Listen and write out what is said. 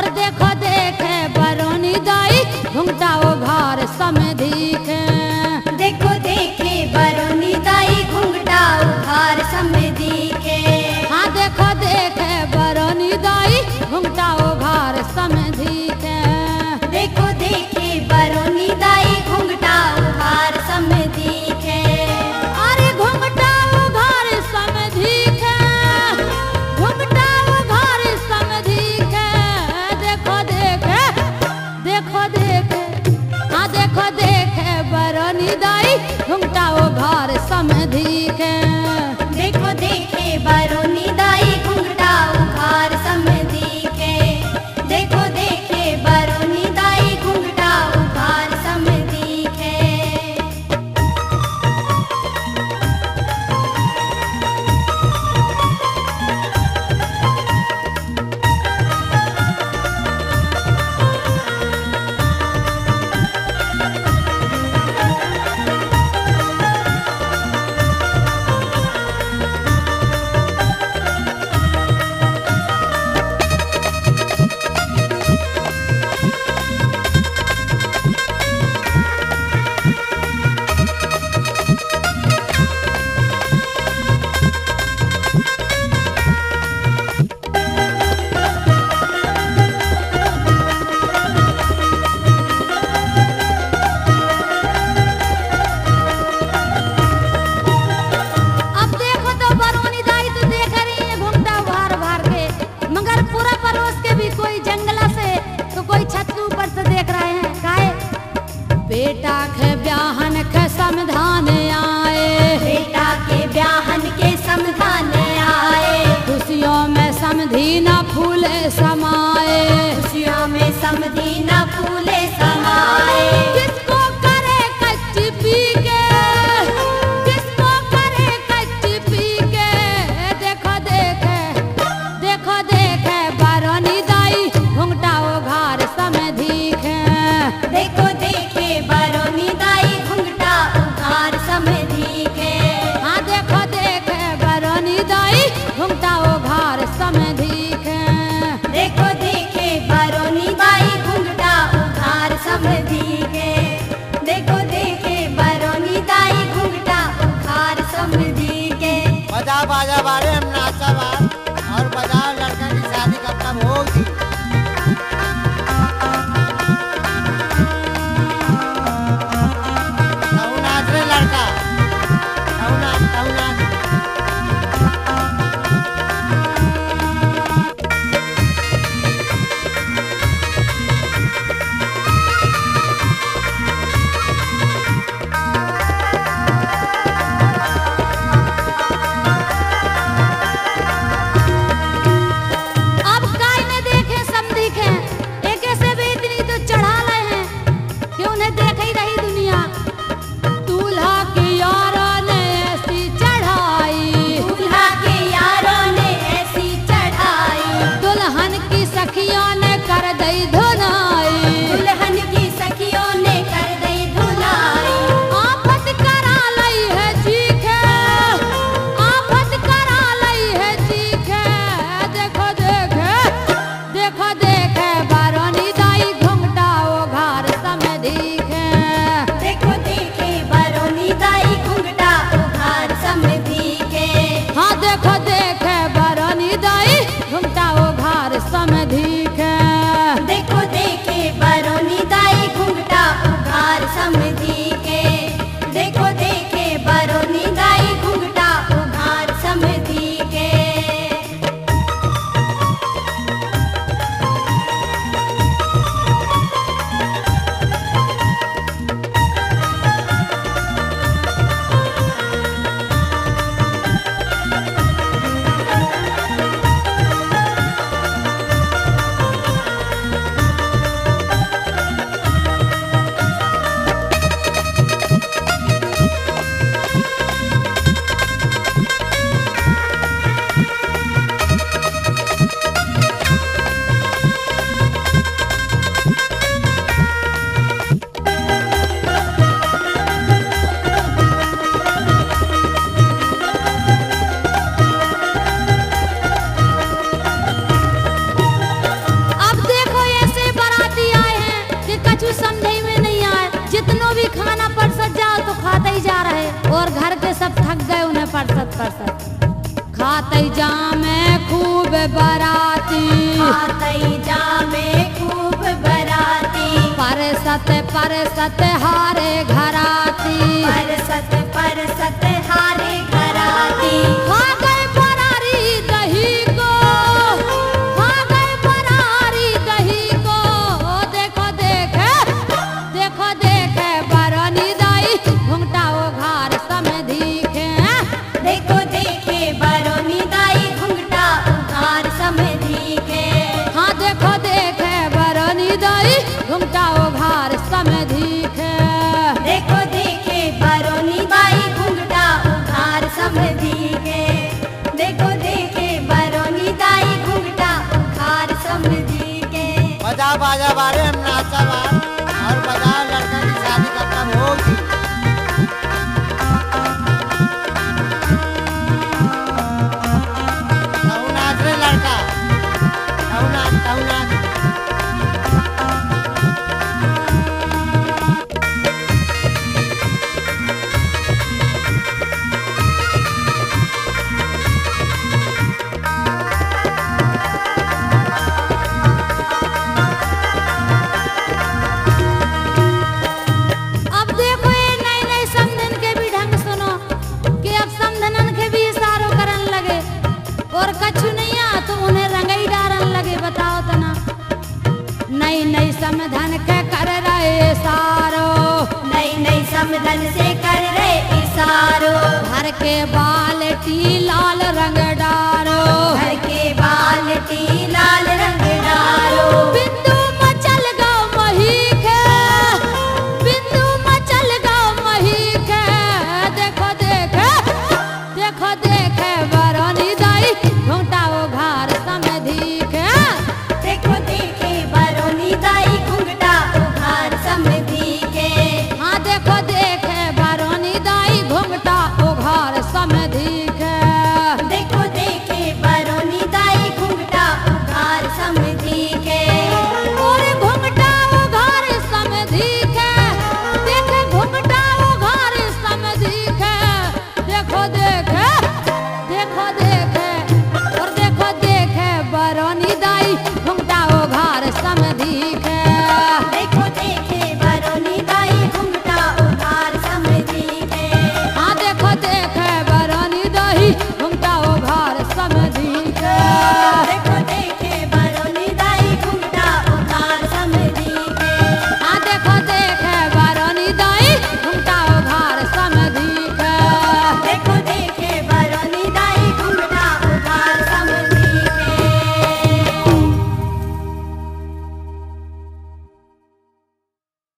और देखो देखे बरौनी दाई घुंघटा उघार समधीखे। देखो देखे बरौनी दाई घुंघटा उघार समधीखे। हाँ देखो देखे बरौनी दाई घुंघटा उघार समधीखे। देखो देखे बरौनी दाई घुंघटा उघार समधीखे। अरे घुंघटा उघार समधीखे, घुंघटा उघार समधीखे। देखो देखे, देखो देखे, हाँ देखो देखे बरौनी दाई घुंघटा उघार समधीखे। देखो देखे बरौनी दाई घुंघटा उघार समधीखे। देखो देखे बरौनी दाई घुंघटा उघार समधीखे। अब देखो तो बरौनी दाई तो देख रही है घुंघटा उघार उघार के, मगर पूरा परोस के भी कोई जंगला से तो कोई छत के ऊपर से देख रहे हैं। काहे? बेटा के ब्याहन के समधान आए, बेटा के ब्याहन के समधान आए। खुशियों में समधी न फूले समाए। खुशियों में समधी न फूले समाए। किसको करे कच्ची पी के, किसको करे कच्ची पी के। देखो देखे, देखो देखे बरौनी दाई घुंघटा उघार समधीखे। देखो देखे बरौनी दाई घुंघटा उघार समधीखे। हाँ देखो देखे बरौनी दाई घुंघटा उघार समधीखे। देखो देखे बरौनी दाई घुंघटा उघार समधीखे। देखो देखे बरौनी दाई घुंघटा उघार समधीखे। बजा बाजा बारे हम नाचा बार और बजा लड़का की शादी कब तक होगी। कहूँ नाच रे लड़का, कहूँ नाच, कहूँ नाच। अब काय ने देखे समधीखे, एके से भी इतनी तो चढ़ा लए हैं कि उन्हें देख ही रही दुनिया। दूल्हा की यारों ने ऐसी चढ़ाई, दूल्हा के यारों ने ऐसी चढ़ाई। दुल्हन की सखियों ने कर दई धुनाई। दुल्हन की सखियों ने कर दई धुलाई। आफत करा लई है चीखे, आफत करा लई है चीखे। देखो देखे, देखो देखे बरौनी दाई घुंघटा उघार समधीखे। देखो देखे बरौनी दाई घुंघटा उघार समधीखे। हाँ देखो देखे बरौनी दाई घुंघटा उघार समधीखे। देखो देखे बरौनी दाई घुंघटा उघार समधीखे। देखो देखे बरौनी दाई घुंघटा उघार समधीखे। खाते जामे खूब बराती खातई जामे खूब बराती परसत हारे घराती परसत हारे घराती खा गए बरारी दही को खा गए बरारी दही को देखो देखे बरनी दाई घुंघटा वो घर समधी के देखो देखे बरोनी दाई घुंघटा उघार समधी के हाँ देखो देखे बरनी दाई घुंघटा वो घर समधी के देखो देखे बरोनी दाई घुंघटा उघार समधी के देखो देखे बरोनी दाई घुंघटा उघार समधी के बजा बाजा बारे हम नाचा बार और बजाओ लड़का की शादी खत्म होगी। तऊ नाच रे लड़का, तऊ नाच। अब देखो ये नए नए समधन के भी ढंग सुनो कि अब समधनन के भी इशारो करन लगे और कछु नहीं आ तो उन्हें रंगई डारन लगे। बताओ तना नई नई समधन के कर रहे इशारो नई नई समधन से कर रहे इशारो घर के बाल्टी लाल रंग डारो घर के बाल्टी लाल